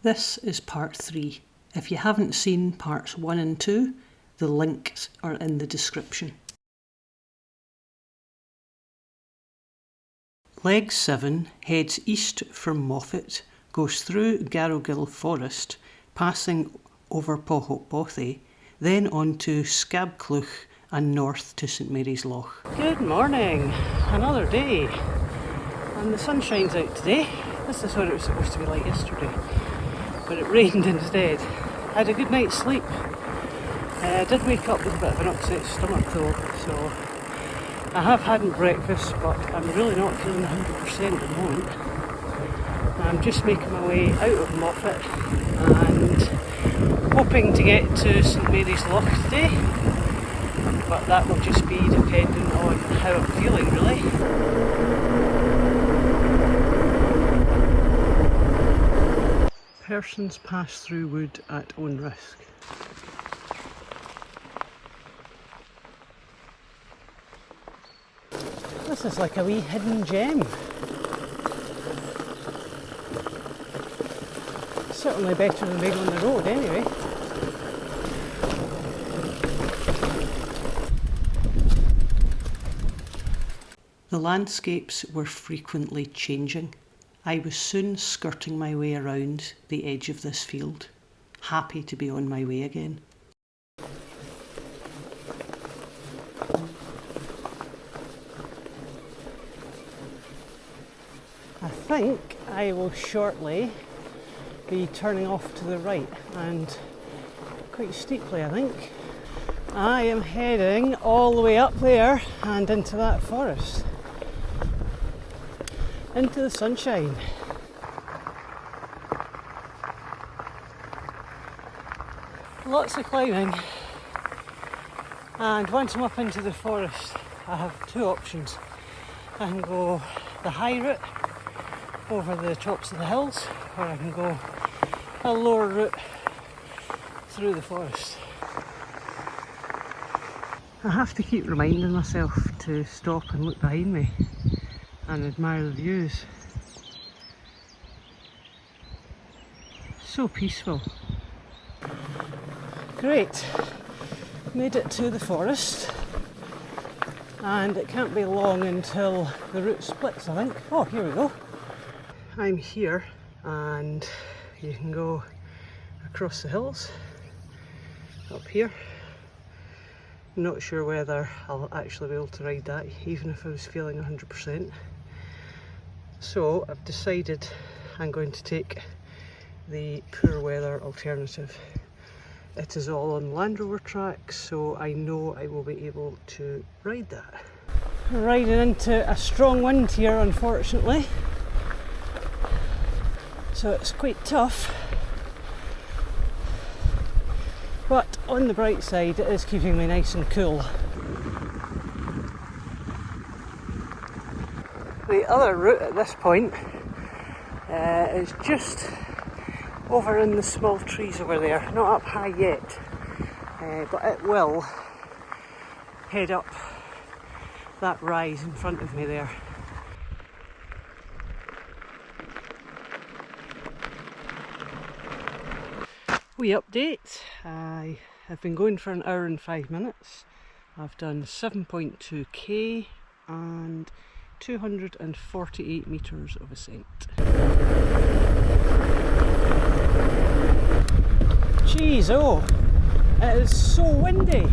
This is part 3. If you haven't seen parts 1 and 2, the links are in the description. Leg 7 heads east from Moffat, goes through Garrowgill Forest, passing over Pohock Bothy, then on to Scabcleuch and north to St Mary's Loch. Good morning! Another day, and the sun shines out today. This is what it was supposed to be like yesterday, but it rained instead. I had a good night's sleep. I did wake up with a bit of an upset stomach though, so I have had breakfast, but I'm really not feeling 100% at the moment. I'm just making my way out of Moffat and hoping to get to St Mary's Loch today, but that will just be dependent on how I'm feeling really. Persons pass through wood at own risk. This is like a wee hidden gem. Certainly better than being on the road anyway. The landscapes were frequently changing. I was soon skirting my way around the edge of this field, happy to be on my way again. I think I will shortly be turning off to the right, and quite steeply I think. I am heading all the way up there and into that forest. Into the sunshine. Lots of climbing, and once I'm up into the forest I have two options. I can go the high route over the tops of the hills, or I can go a lower route through the forest. I have to keep reminding myself to stop and look behind me and admire the views. So peaceful. Great, made it to the forest, and it can't be long until the route splits I think. Oh, here we go. I'm here and you can go across the hills up here. I'm not sure whether I'll actually be able to ride that even if I was feeling 100%. So I've decided I'm going to take the poor weather alternative. It is all on Land Rover tracks, so I know I will be able to ride that. We're riding into a strong wind here unfortunately, so it's quite tough, but on the bright side it is keeping me nice and cool. The other route at this point is just over in the small trees over there, not up high yet, but it will head up that rise in front of me there. Wee update, I have been going for an hour and 5 minutes. I've done 7.2k and 248 metres of ascent. Jeez, oh, it is so windy.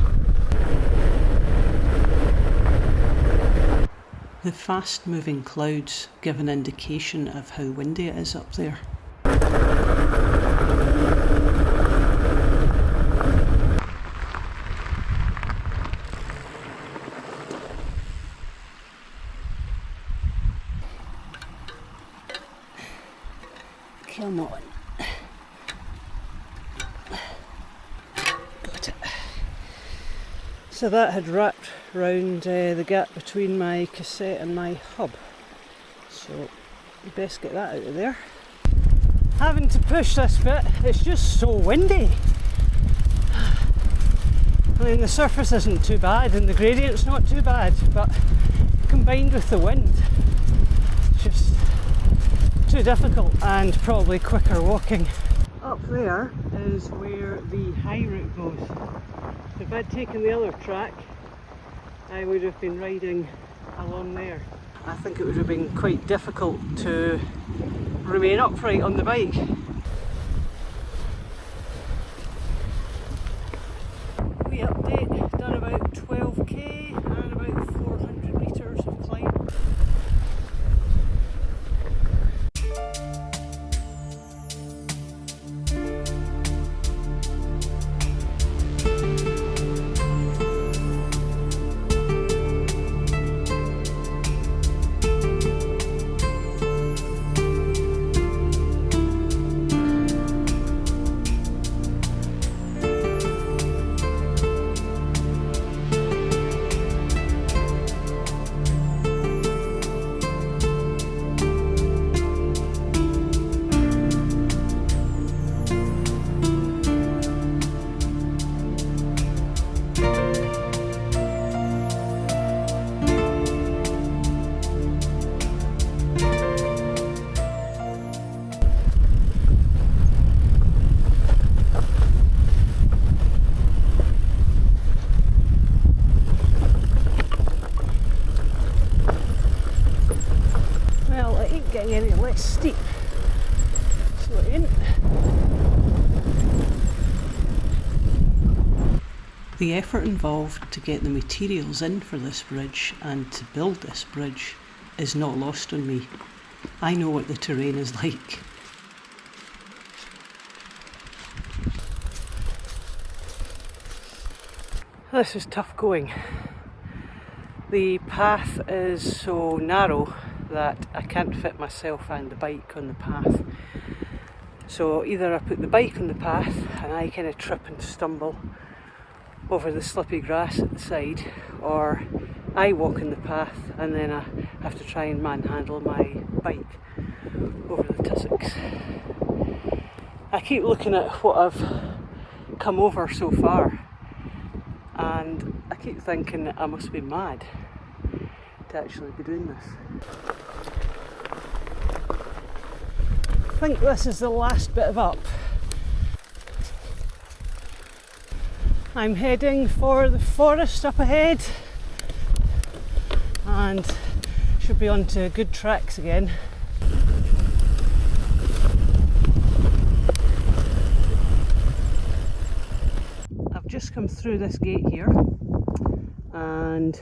The fast moving clouds give an indication of how windy it is up there. Come on. Got it. So that had wrapped round the gap between my cassette and my hub. So best get that out of there. Having to push this bit, it's just so windy. I mean, the surface isn't too bad and the gradient's not too bad, but combined with the wind, it's just too difficult and probably quicker walking. Up there is where the high route goes. If I'd taken the other track, I would have been riding along there. I think it would have been quite difficult to remain upright on the bike. We update, done about 12k and about 400 metres of climb. Getting any less steep, so it ain't. The effort involved to get the materials in for this bridge and to build this bridge is not lost on me. I know what the terrain is like. This is tough going. The path is so narrow that I can't fit myself and the bike on the path. So either I put the bike on the path and I kind of trip and stumble over the slippy grass at the side, or I walk in the path and then I have to try and manhandle my bike over the tussocks. I keep looking at what I've come over so far and I keep thinking that I must be mad to actually be doing this. I think this is the last bit of up. I'm heading for the forest up ahead and should be onto good tracks again. I've just come through this gate here, and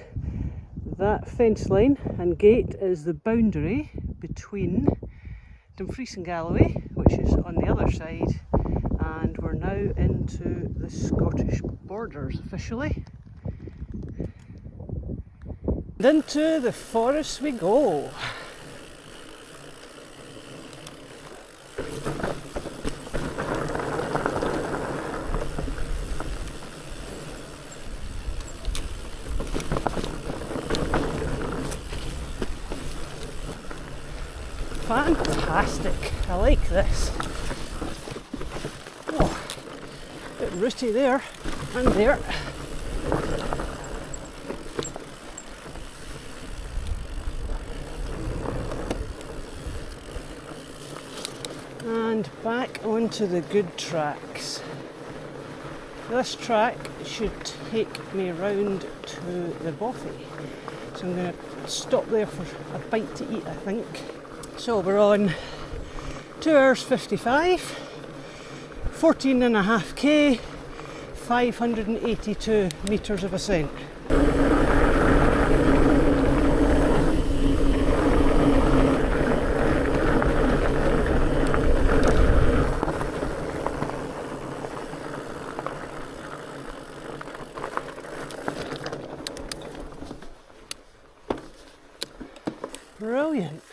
that fence line and gate is the boundary between Dumfries and Galloway, which is on the other side, and we're now into the Scottish borders officially. And into the forest we go. Fantastic, I like this. Oh, a bit rooty there and there. And back onto the good tracks. This track should take me round to the Bothy. So I'm going to stop there for a bite to eat, I think. So we're on 2 hours 55, 14.5k, 582 metres of ascent. Brilliant.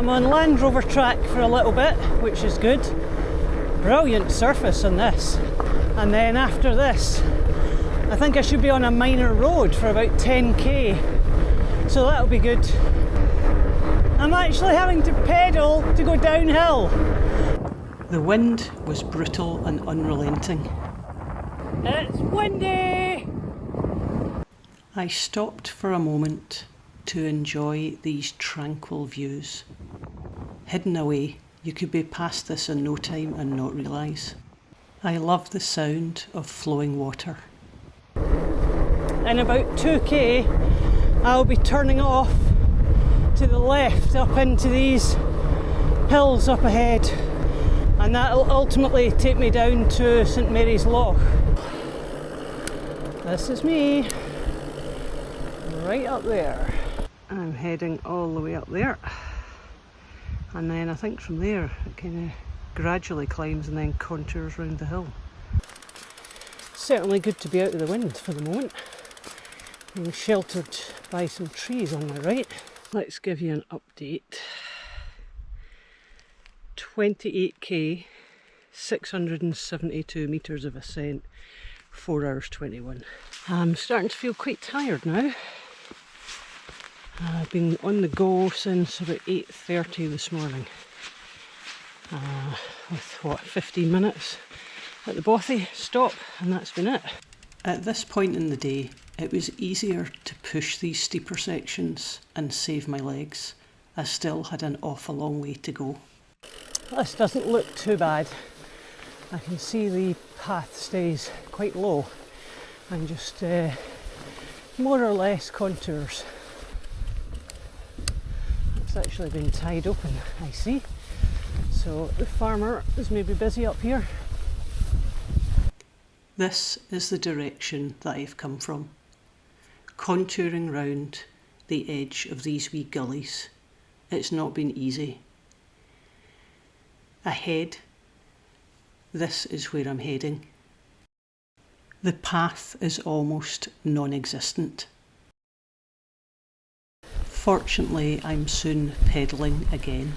I'm on Land Rover track for a little bit, which is good. Brilliant surface on this. And then after this, I think I should be on a minor road for about 10k. So that'll be good. I'm actually having to pedal to go downhill. The wind was brutal and unrelenting. It's windy! I stopped for a moment to enjoy these tranquil views. Hidden away, you could be past this in no time and not realise. I love the sound of flowing water. In about 2k, I'll be turning off to the left up into these hills up ahead, and that'll ultimately take me down to St Mary's Loch. This is me, right up there. I'm heading all the way up there, and then I think from there it kind of gradually climbs and then contours round the hill. Certainly good to be out of the wind for the moment. I'm sheltered by some trees on my right. Let's give you an update. 28k, 672 metres of ascent, 4 hours 21. I'm starting to feel quite tired now. I've been on the go since about 8:30 this morning. With what, 15 minutes at the bothy stop, and that's been it. At this point in the day, it was easier to push these steeper sections and save my legs. I still had an awful long way to go. This doesn't look too bad. I can see the path stays quite low and just more or less contours. It's actually been tied open, I see. So the farmer is maybe busy up here. This is the direction that I've come from, contouring round the edge of these wee gullies. It's not been easy. Ahead, this is where I'm heading. The path is almost non-existent. Fortunately, I'm soon pedalling again.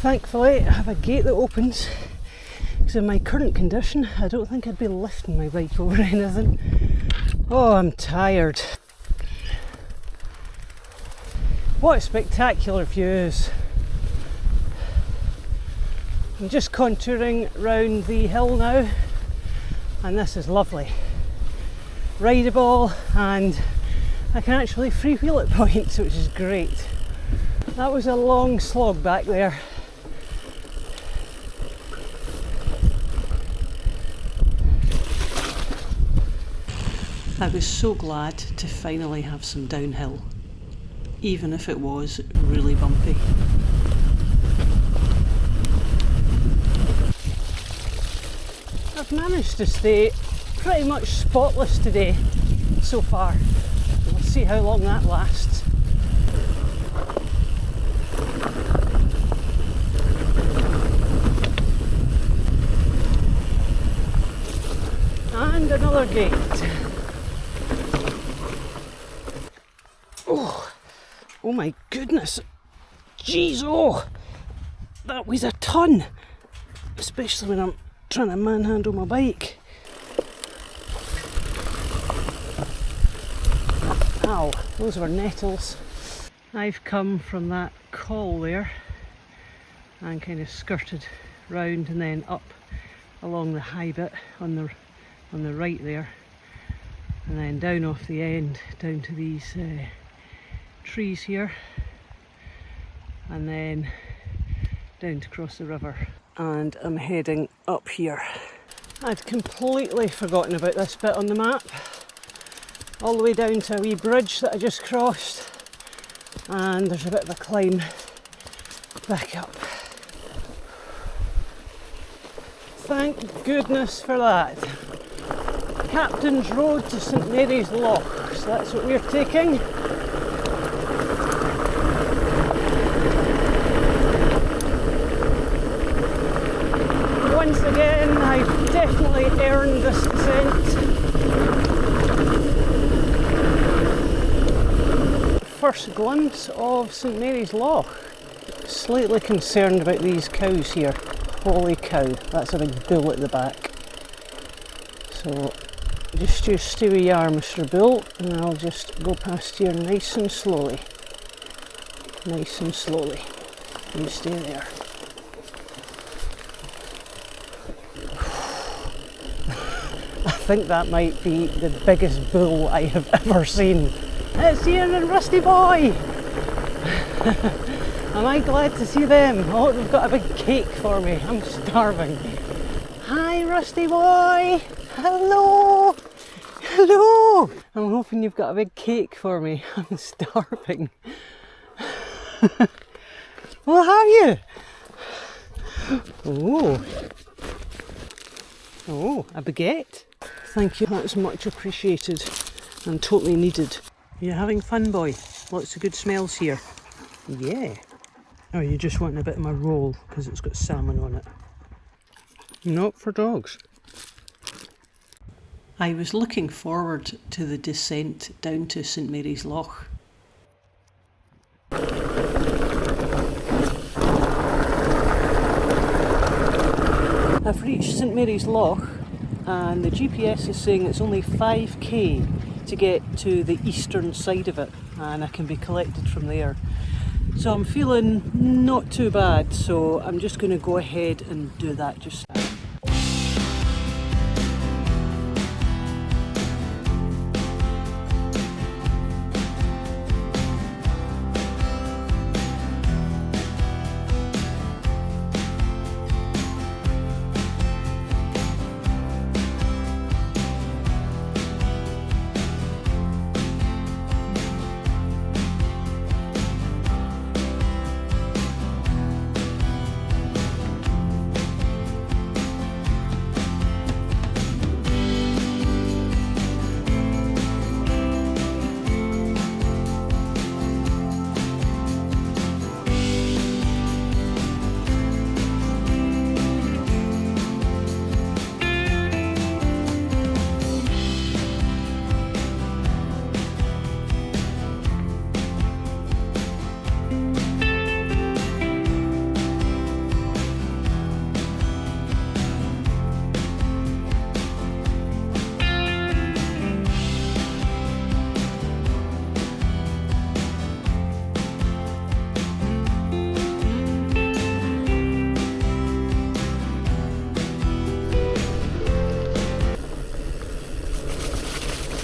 Thankfully, I have a gate that opens, because in my current condition, I don't think I'd be lifting my bike over anything. Oh, I'm tired. What spectacular views. I'm just contouring round the hill now, and this is lovely. Rideable, and I can actually freewheel at points, which is great. That was a long slog back there. I was so glad to finally have some downhill, even if it was really bumpy. I've managed to stay pretty much spotless today so far. We'll see how long that lasts. And another gate. Oh my goodness, jeez, oh, that weighs a ton, especially when I'm trying to manhandle my bike. Ow, those were nettles. I've come from that col there and kind of skirted round and then up along the high bit on the right there, and then down off the end down to these trees here, and then down to cross the river, and I'm heading up here. I'd completely forgotten about this bit on the map, all the way down to a wee bridge that I just crossed, and there's a bit of a climb back up. Thank goodness for that. Captain's Road to St Mary's Loch, so that's what we're taking. Once again, I've definitely earned this descent. First glimpse of St Mary's Loch. Slightly concerned about these cows here. Holy cow, that's a big bull at the back. So just you stay where you are, Mr. Bull, and I'll just go past here nice and slowly. Nice and slowly. You stay there. I think that might be the biggest bull I have ever seen. It's Ian and Rusty Boy! Am I glad to see them? Oh, they've got a big cake for me. I'm starving. Hi, Rusty Boy! Hello! Hello! I'm hoping you've got a big cake for me. I'm starving. Well, have you? Oh. Oh, a baguette. Thank you, that's much appreciated and totally needed. You having fun, boy? Lots of good smells here. Yeah. Or you just wanting a bit of my roll because it's got salmon on it? Not for dogs. I was looking forward to the descent down to St Mary's Loch. I've reached St Mary's Loch and the GPS is saying it's only 5k to get to the eastern side of it and I can be collected from there. So I'm feeling not too bad, so I'm just going to go ahead and do that just now.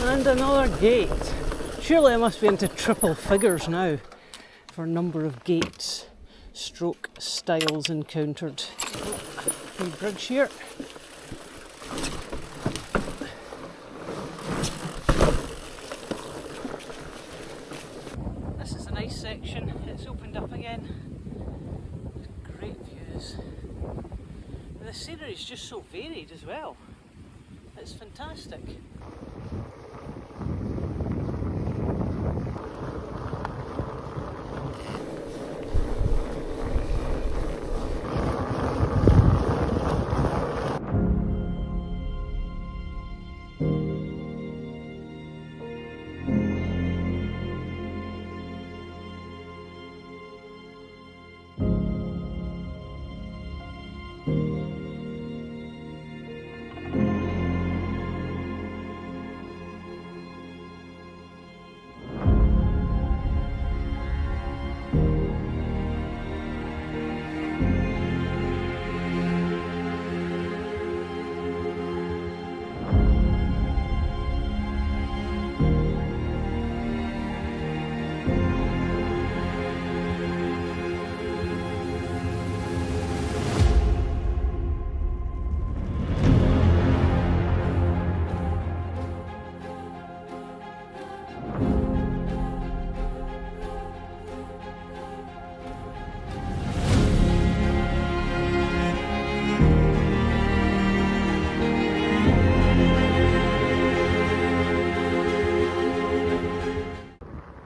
And another gate. Surely I must be into triple figures now for number of gates stroke styles encountered. Oh, bridge here. This is a nice section. It's opened up again. Great views. And the scenery is just so varied as well. It's fantastic.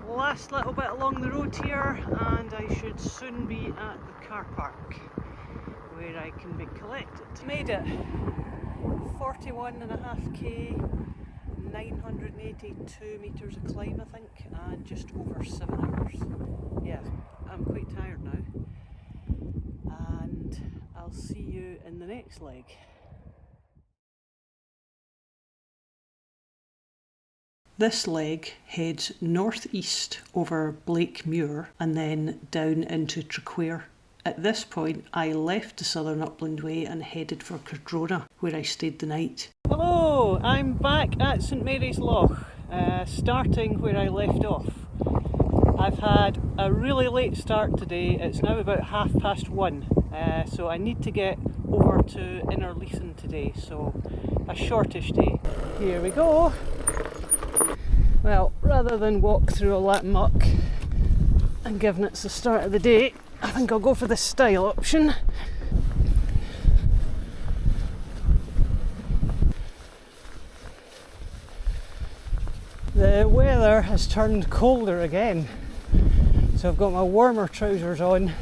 Last little bit along the road here and I should soon be at the car park where I can be collected. Made it 41.5k, 982 metres of climb I think, and just over 7 hours. Yeah, I'm quite tired now. and I'll see you in the next leg. This leg heads northeast over Blake Muir and then down into Traquair. At this point I left the Southern Upland Way and headed for Cardrona, where I stayed the night. Hello, I'm back at St Mary's Loch, starting where I left off. I've had a really late start today. It's now about 1:30, so I need to get over to Innerleithen today, so a shortish day. Here we go. Well, rather than walk through all that muck and given it's the start of the day, I think I'll go for the style option. The weather has turned colder again, so I've got my warmer trousers on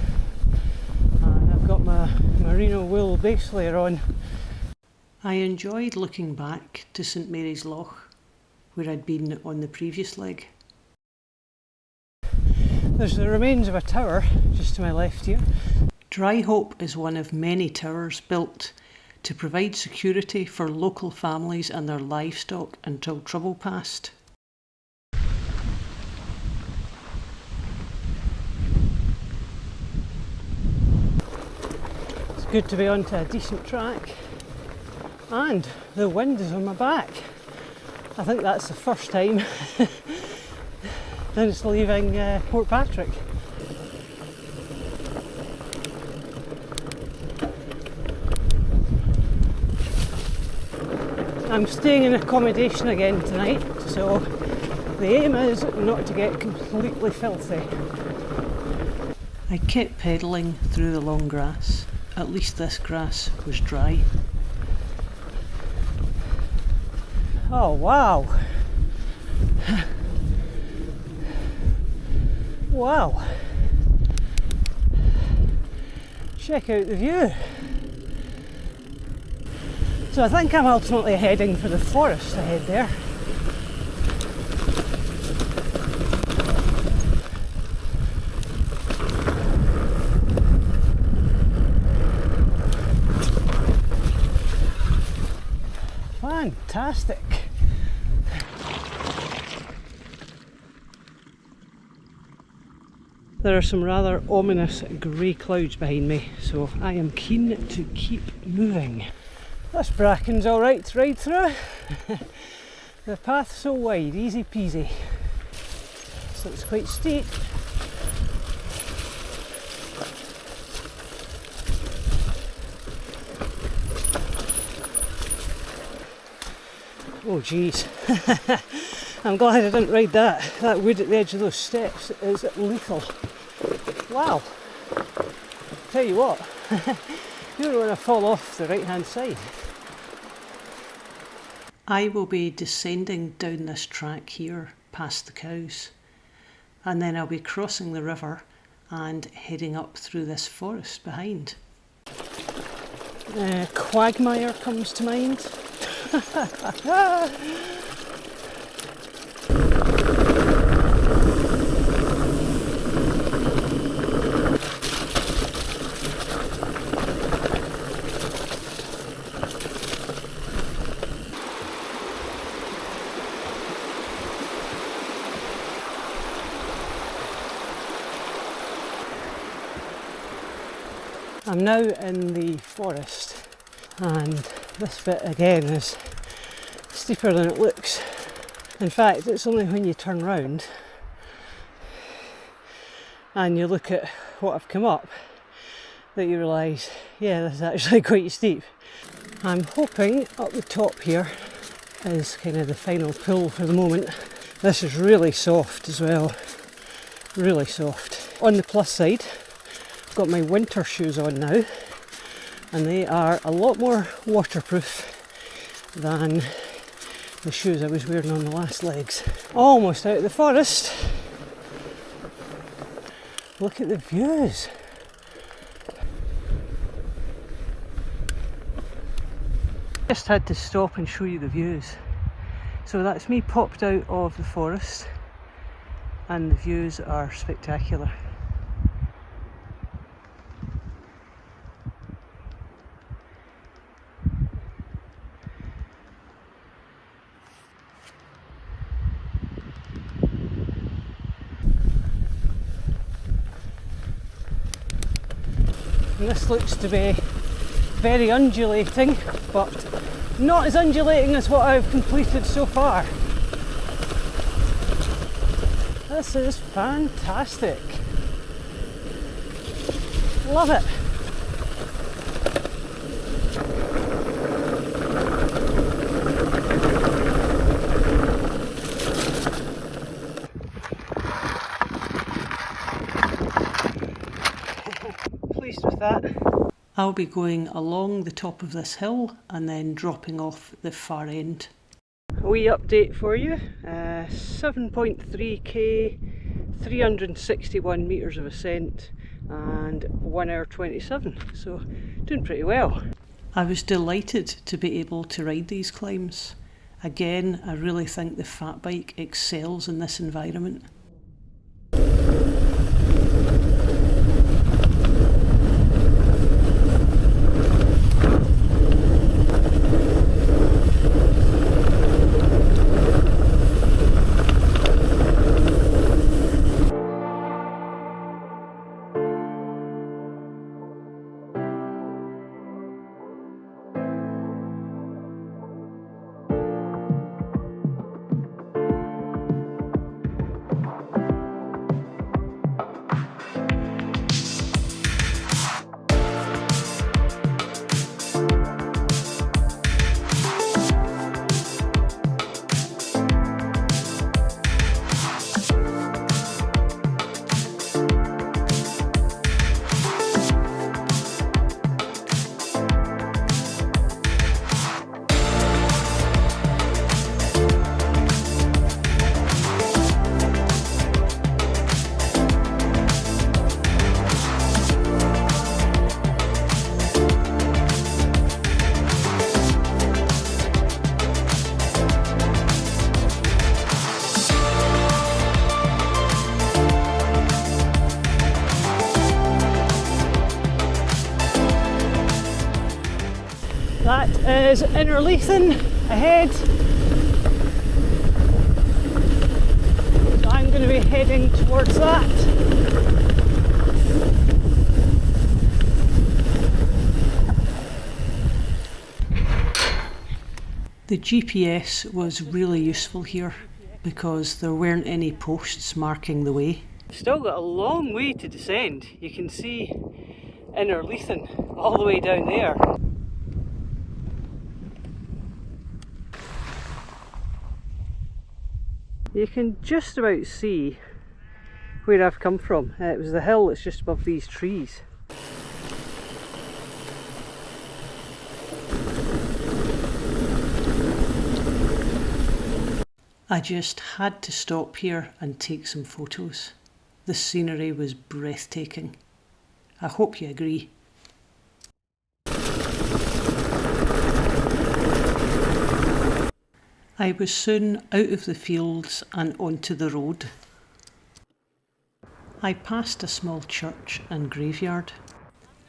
and I've got my merino wool base layer on. I enjoyed looking back to St Mary's Loch, where I'd been on the previous leg. There's the remains of a tower just to my left here. Dryhope is one of many towers built to provide security for local families and their livestock until trouble passed. It's good to be onto a decent track, and the wind is on my back. I think that's the first time since leaving Port Patrick. I'm staying in accommodation again tonight, so the aim is not to get completely filthy. I kept pedalling through the long grass. At least this grass was dry. Oh wow! Wow! Check out the view. So I think I'm ultimately heading for the forest ahead there. Fantastic! There are some rather ominous grey clouds behind me, so I am keen to keep moving. This bracken's alright to ride through. The path's so wide, easy peasy. So it's quite steep. Oh geez, I'm glad I didn't ride that. That wood at the edge of those steps is lethal. Wow, tell you what, you don't want to fall off the right hand side. I will be descending down this track here past the cows, and then I'll be crossing the river and heading up through this forest behind. Quagmire comes to mind. I'm now in the forest, and this bit again is steeper than it looks. In fact, it's only when you turn round and you look at what I've come up that you realise, yeah, this is actually quite steep. I'm hoping up the top here is kind of the final pull for the moment. This is really soft as well, really soft. On the plus side, I've got my winter shoes on now, and they are a lot more waterproof than the shoes I was wearing on the last legs. Almost out of the forest. Look at the views. Just had to stop and show you the views. So that's me popped out of the forest, and the views are spectacular. And this looks to be very undulating, but not as undulating as what I've completed so far. This is fantastic. Love it. Pleased with that. I'll be going along the top of this hill and then dropping off the far end. A wee update for you, 7.3k, 361 metres of ascent and 1 hour 27, so doing pretty well. I was delighted to be able to ride these climbs. Again, I really think the fat bike excels in this environment. That is Innerleithen ahead. So I'm going to be heading towards that. The GPS was really useful here because there weren't any posts marking the way. Still got a long way to descend. You can see Innerleithen all the way down there. You can just about see where I've come from. It was the hill that's just above these trees. I just had to stop here and take some photos. The scenery was breathtaking. I hope you agree. I was soon out of the fields and onto the road. I passed a small church and graveyard.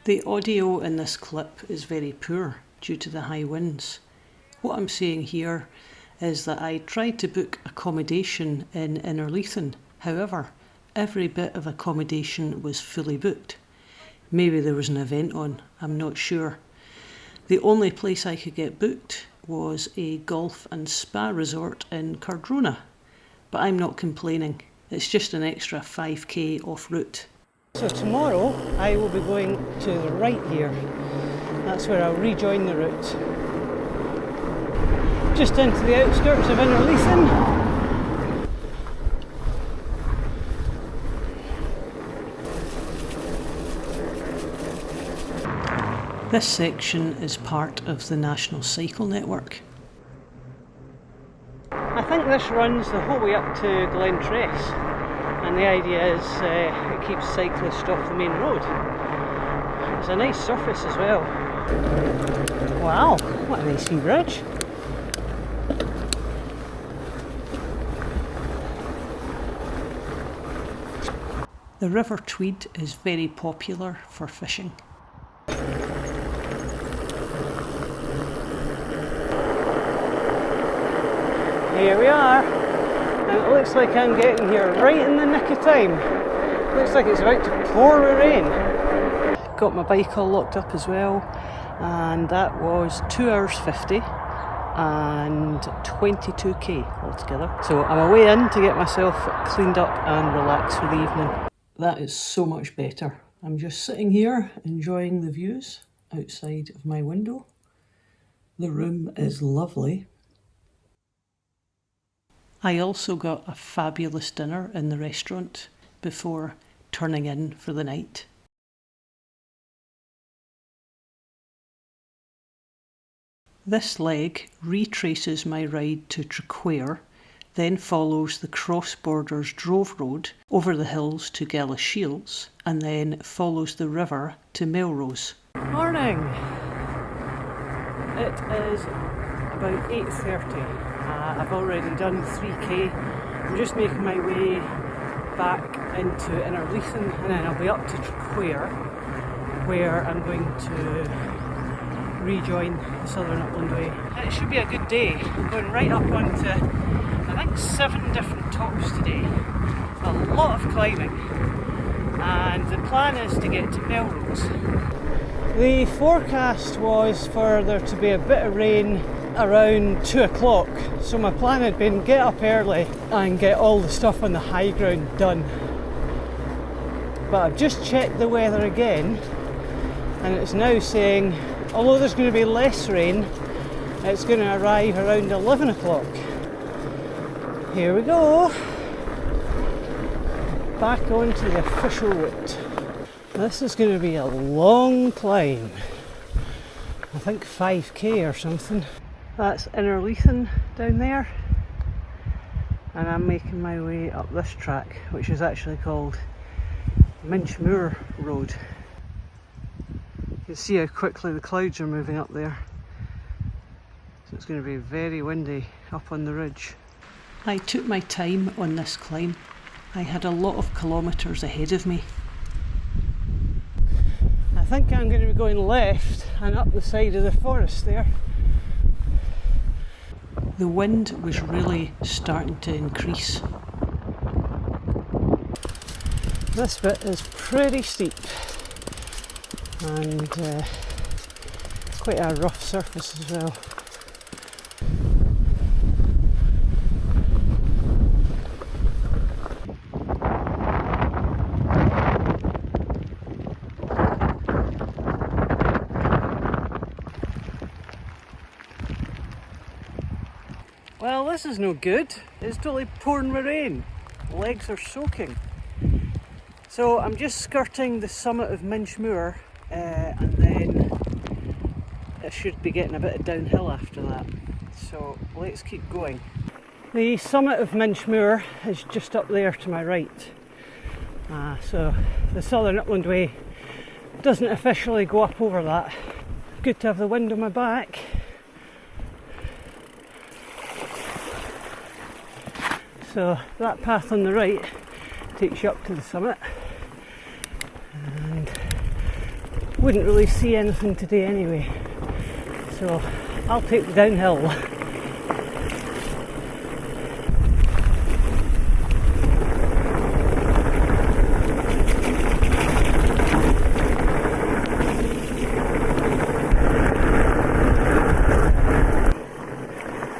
The audio in this clip is very poor due to the high winds. What I'm saying here is that I tried to book accommodation in Innerleithen. However, every bit of accommodation was fully booked. Maybe there was an event on, I'm not sure. The only place I could get booked was a golf and spa resort in Cardrona, but I'm not complaining. It's just an extra 5k off route. So tomorrow I will be going to the right here. That's where I'll rejoin the route. Just into the outskirts of Innerleithen. This section is part of the National Cycle Network. I think this runs the whole way up to Glentress, and the idea is it keeps cyclists off the main road. It's a nice surface as well. Wow, what a nice wee bridge. The River Tweed is very popular for fishing. Here we are, and it looks like I'm getting here right in the nick of time. Looks like it's about to pour with rain. got my bike all locked up as well, and that was 2 hours 50 and 22k altogether. So I'm away in to get myself cleaned up and relaxed for the evening. That is so much better. I'm just sitting here enjoying the views outside of my window. The room is lovely. I also got a fabulous dinner in the restaurant before turning in for the night. This leg retraces my ride to Traquair, then follows the cross-borders Drove Road over the hills to Galashiels, and then follows the river to Melrose. Morning! It is about 8:30. I've already done 3k. I'm just making my way back into Innerleithen, and then I'll be up to Traquair, where I'm going to rejoin the Southern Upland Way. It should be a good day. I'm going right up onto, I think, 7 different tops today. A lot of climbing, and the plan is to get to Melrose. The forecast was for there to be a bit of rain around 2 o'clock, so my plan had been get up early and get all the stuff on the high ground done. But I've just checked the weather again, and it's now saying, although there's going to be less rain, it's going to arrive around 11 o'clock. Here we go, back onto the official route. This is going to be a long climb, I think 5k or something. That's Innerleithen down there, and I'm making my way up this track, which is actually called Minchmoor Road. You can see how quickly the clouds are moving up there, so it's going to be very windy up on the ridge. I took my time on this climb. I had a lot of kilometres ahead of me. I think I'm going to be going left and up the side of the forest there. The wind was really starting to increase. This bit is pretty steep and quite a rough surface as well. Well, this is no good. It's totally pouring with rain. The legs are soaking. So I'm just skirting the summit of Minchmoor, and then it should be getting a bit of downhill after that. So let's keep going. The summit of Minchmoor is just up there to my right. So the Southern Upland Way doesn't officially go up over that. Good to have the wind on my back. So that path on the right takes you up to the summit, and wouldn't really see anything today anyway, so I'll take the downhill.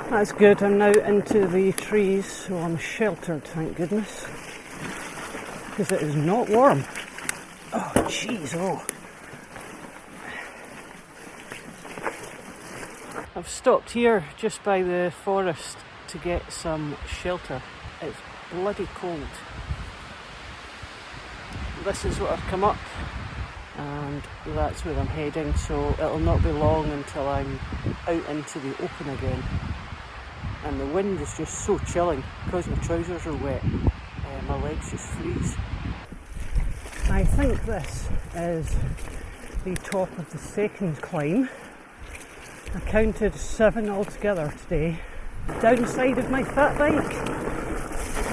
That's good, I'm now into the trees, so I'm sheltered, thank goodness, because it is not warm. Oh jeez, oh. I've stopped here just by the forest to get some shelter. It's bloody cold. This is what I've come up, and that's where I'm heading, so it'll not be long until I'm out into the open again. And the wind is just so chilling because my trousers are wet. My legs just freeze. I think this is the top of the second climb. I counted 7 altogether today. Downside of my fat bike,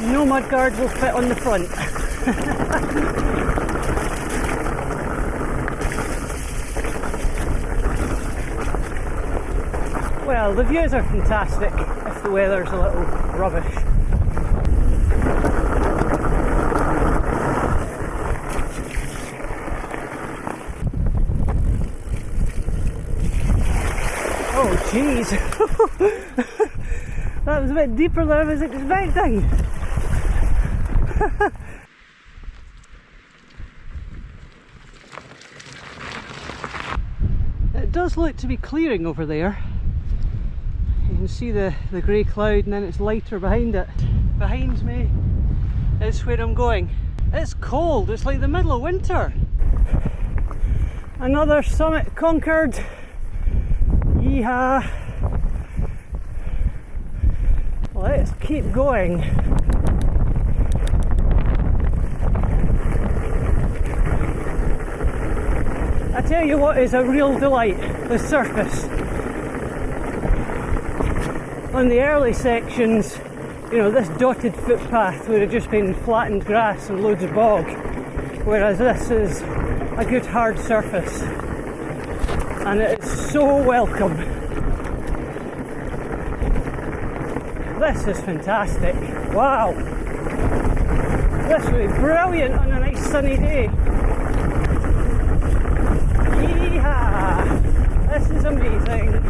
no mudguard will fit on the front. Well, the views are fantastic if the weather's a little rubbish. a bit deeper than I was expecting. It does look to be clearing over there. You can see the grey cloud and then it's lighter behind it. Behind me is where I'm going. It's cold, it's like the middle of winter. Another summit conquered. Yeehaw. Let's keep going. I tell you what is a real delight, the surface. On the early sections, you know, this dotted footpath would have just been flattened grass and loads of bog, whereas this is a good hard surface. And it is so welcome. This is fantastic. Wow. This would be brilliant on a nice sunny day. Yeehaw! This is amazing.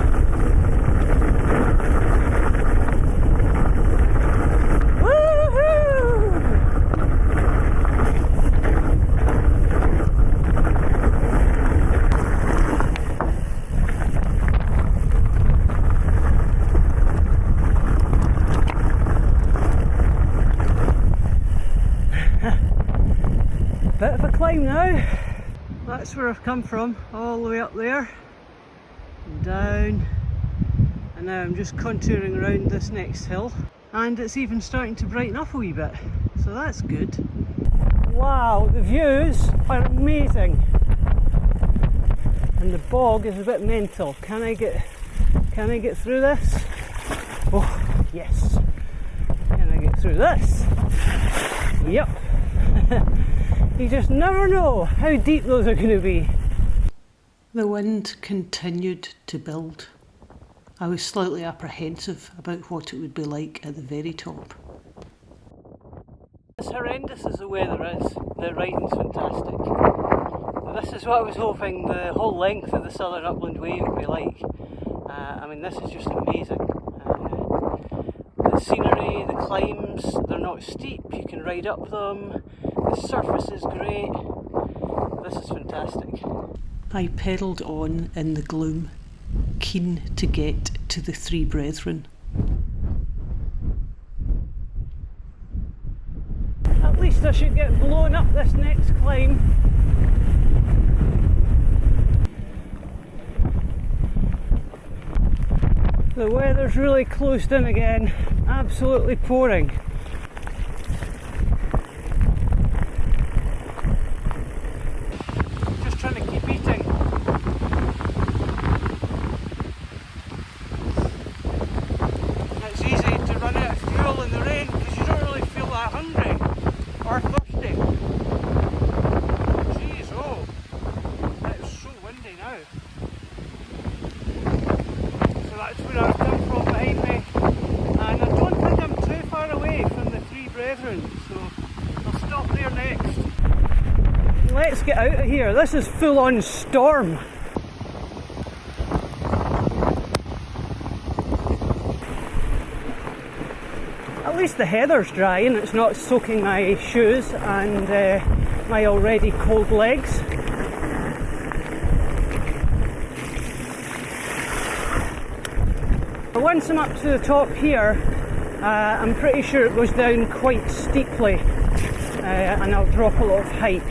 Bit of a climb now. That's where I've come from, all the way up there, and down, and now I'm just contouring around this next hill, and it's even starting to brighten up a wee bit, so that's good. Wow, the views are amazing, and the bog is a bit mental. Can I get through this? Oh yes. Can I get through this? Yep. You just never know how deep those are going to be. The wind continued to build. I was slightly apprehensive about what it would be like at the very top. As horrendous as the weather is, the riding's fantastic. This is what I was hoping the whole length of the Southern Upland Way would be like. I mean, this is just amazing. The scenery, the climbs, they're not steep, you can ride up them. The surface is great. This is fantastic. I pedalled on in the gloom, keen to get to the Three Brethren. At least I should get blown up this next climb. The weather's really closed in again, absolutely pouring. Trying to keep eating. It's easy to run out of fuel in the rain because you don't really feel that hungry or thirsty. Jeez, oh, it's so windy now. So that's where I've come from behind me, and I don't think I'm too far away from the Three Brethren, so I'll stop there next. Let's get out of here. This is full on storm. At least the heather's dry and it's not soaking my shoes and my already cold legs. But once I'm up to the top here, I'm pretty sure it goes down quite steeply and I'll drop a lot of height.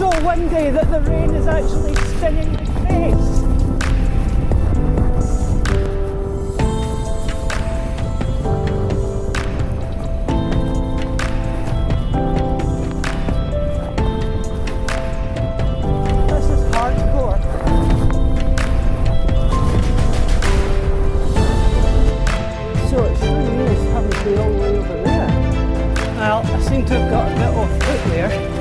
so windy that the rain is actually stinging my face. This is hardcore. So it's really nice having to be all the way over there. Well, I seem to have got a bit off foot there.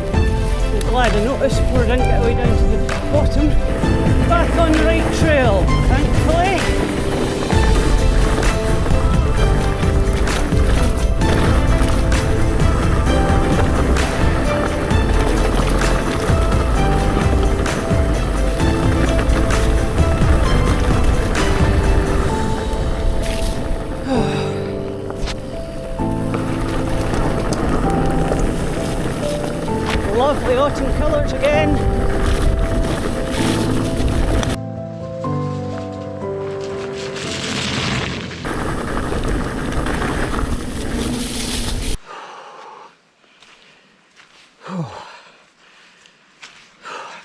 I'm glad I noticed before I didn't get way down to the bottom. Back on the right trail, thankfully. Lovely autumn colours again.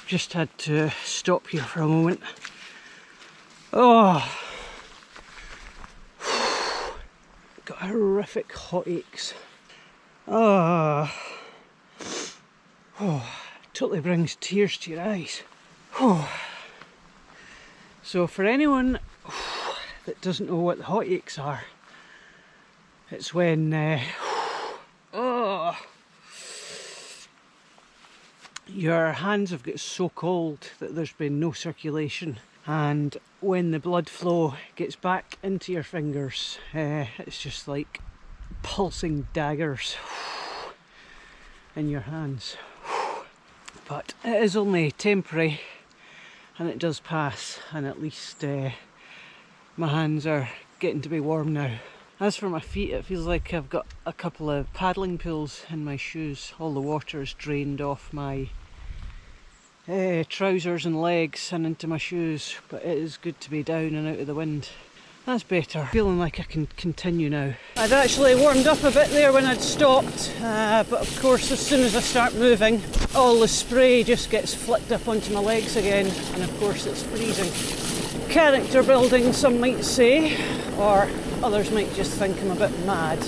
Just had to stop here for a moment. Oh, got horrific hot aches. Oh, totally brings tears to your eyes. So for anyone that doesn't know what the hot aches are, it's when your hands have got so cold that there's been no circulation, and when the blood flow gets back into your fingers, it's just like pulsing daggers in your hands. But it is only temporary and it does pass, and at least my hands are getting to be warm now. As for my feet, it feels like I've got a couple of paddling pools in my shoes. All the water is drained off my trousers and legs and into my shoes, but it is good to be down and out of the wind. That's better. Feeling like I can continue now. I'd actually warmed up a bit there when I'd stopped, but of course as soon as I start moving, all the spray just gets flicked up onto my legs again, and of course it's freezing. Character building, some might say, or others might just think I'm a bit mad.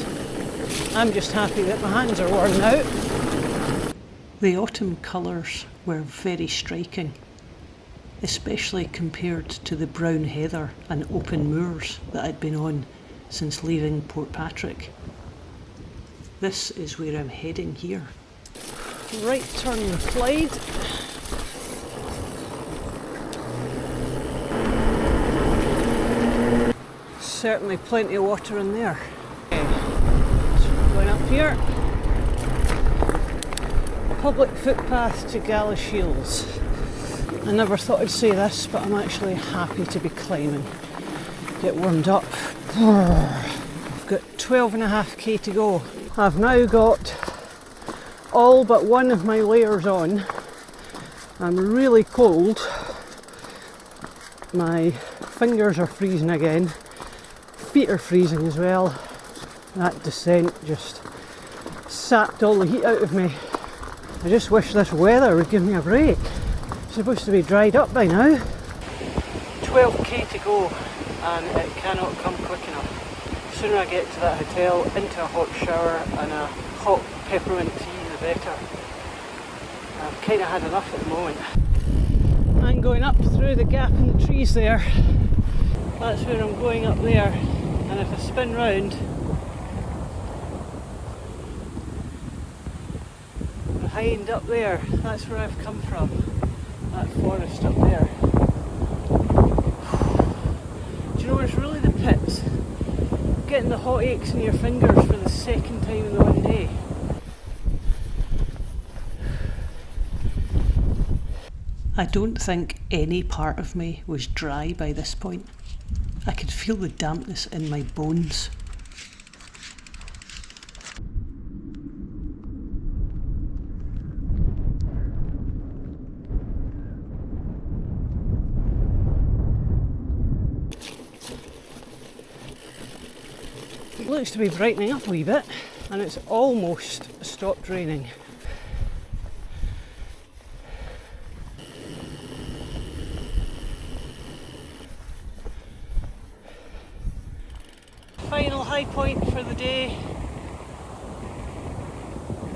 I'm just happy that my hands are warm now. The autumn colours were very striking, especially compared to the brown heather and open moors that I'd been on since leaving Port Patrick. This is where I'm heading here. Right turn Clyde. Certainly plenty of water in there. Okay, so we're going up here. Public footpath to Galashiels. I never thought I'd say this, but I'm actually happy to be climbing. Get warmed up. I've got 12.5k to go. I've now got all but one of my layers on. I'm really cold. My fingers are freezing again. Feet are freezing as well. That descent just sapped all the heat out of me. I just wish this weather would give me a break. Supposed to be dried up by now. 12k to go, and it cannot come quick enough. The sooner I get to that hotel, into a hot shower and a hot peppermint tea, the better. I've kind of had enough at the moment. I'm going up through the gap in the trees there. That's where I'm going, up there. And if I spin round, behind up there, that's where I've come from. That forest up there. Do you know what's really the pits? Getting the hot aches in your fingers for the second time in the one day. I don't think any part of me was dry by this point. I could feel the dampness in my bones. It looks to be brightening up a wee bit, and it's almost stopped raining. high point for the day.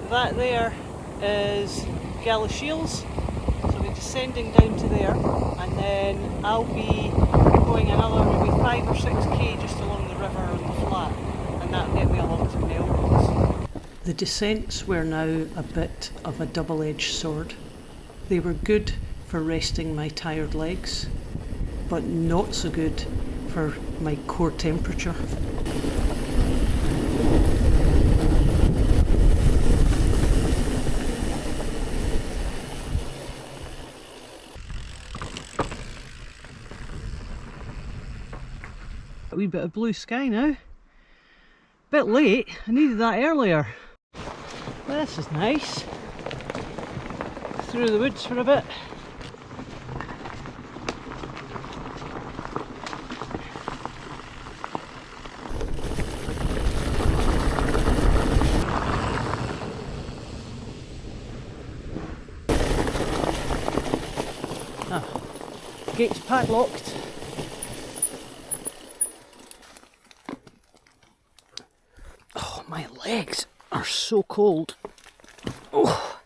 That there is Galashiels, so we're descending down to there, and then I'll be going another maybe 5 or 6k just along the river on the flat, and that'll get me along to Melrose. The descents were now a bit of a double-edged sword. They were good for resting my tired legs, but not so good for my core temperature. A wee bit of blue sky now. Bit late, I needed that earlier. This is nice. Through the woods for a bit. Gates padlocked. Oh, my legs are so cold. Oh.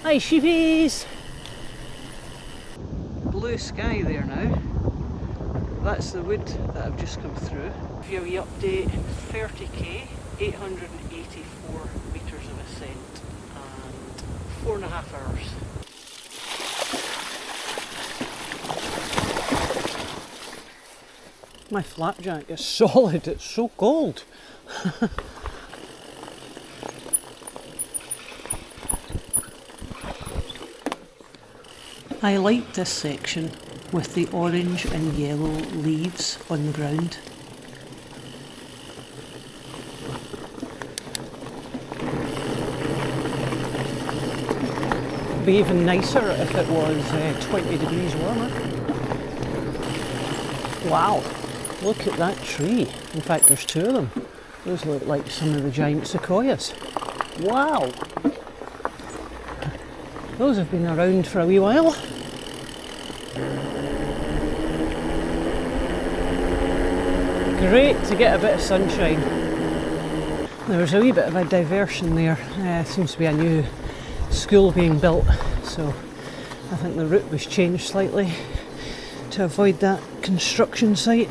Hi sheepies! Blue sky there now. That's the wood that I've just come through. Give you a wee update, 30k, 884 metres of ascent. 4.5 hours. My flapjack is solid, it's so cold. I like this section with the orange and yellow leaves on the ground. It'd be even nicer if it was 20 degrees warmer. Wow, look at that tree. In fact, there's two of them. Those look like some of the giant sequoias. Wow! Those have been around for a wee while. Great to get a bit of sunshine. There was a wee bit of a diversion there. Seems to be a new school being built, so I think the route was changed slightly to avoid that construction site.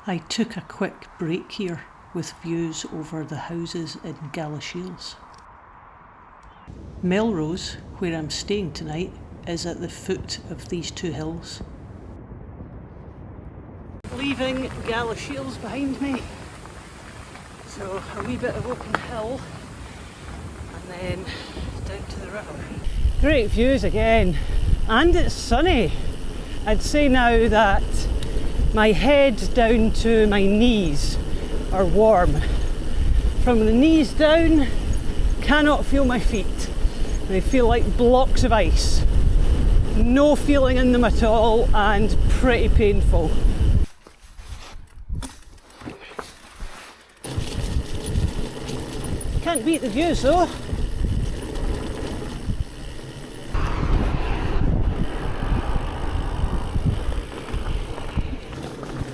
I took a quick break here with views over the houses in Galashiels. Melrose, where I'm staying tonight, is at the foot of these two hills. Leaving Galashiels behind me, so a wee bit of open hill and then down to the river. Great views again, and it's sunny. I'd say now that my head down to my knees are warm. From the knees down, cannot feel my feet. They feel like blocks of ice. No feeling in them at all and pretty painful. Can't beat the views though.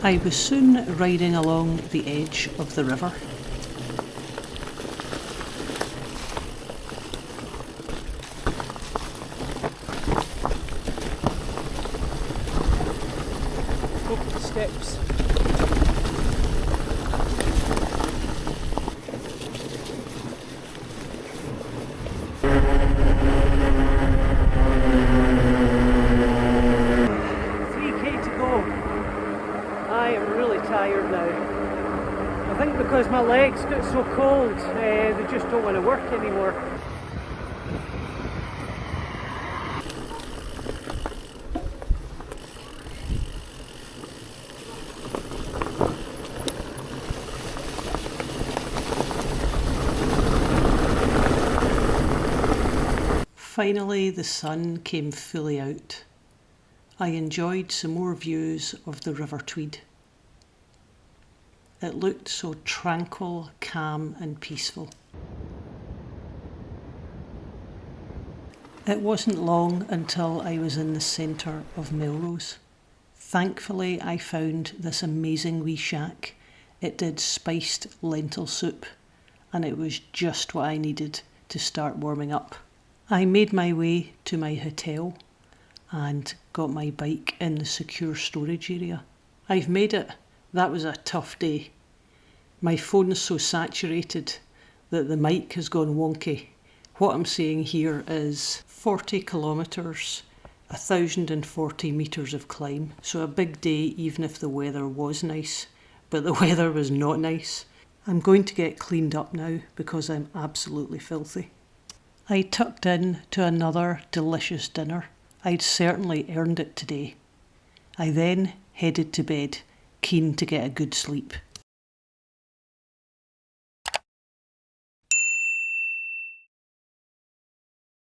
I was soon riding along the edge of the river. Up the steps. Tired now. I think because my legs get so cold, they just don't want to work anymore. Finally, the sun came fully out. I enjoyed some more views of the River Tweed. It looked so tranquil, calm and peaceful. It wasn't long until I was in the centre of Melrose. Thankfully, I found this amazing wee shack. It did spiced lentil soup, and it was just what I needed to start warming up. I made my way to my hotel and got my bike in the secure storage area. I've made it. That was a tough day. My phone's so saturated that the mic has gone wonky. What I'm saying here is 40 kilometres, 1,040 metres of climb. So a big day even if the weather was nice, but the weather was not nice. I'm going to get cleaned up now because I'm absolutely filthy. I tucked in to another delicious dinner. I'd certainly earned it today. I then headed to bed, keen to get a good sleep.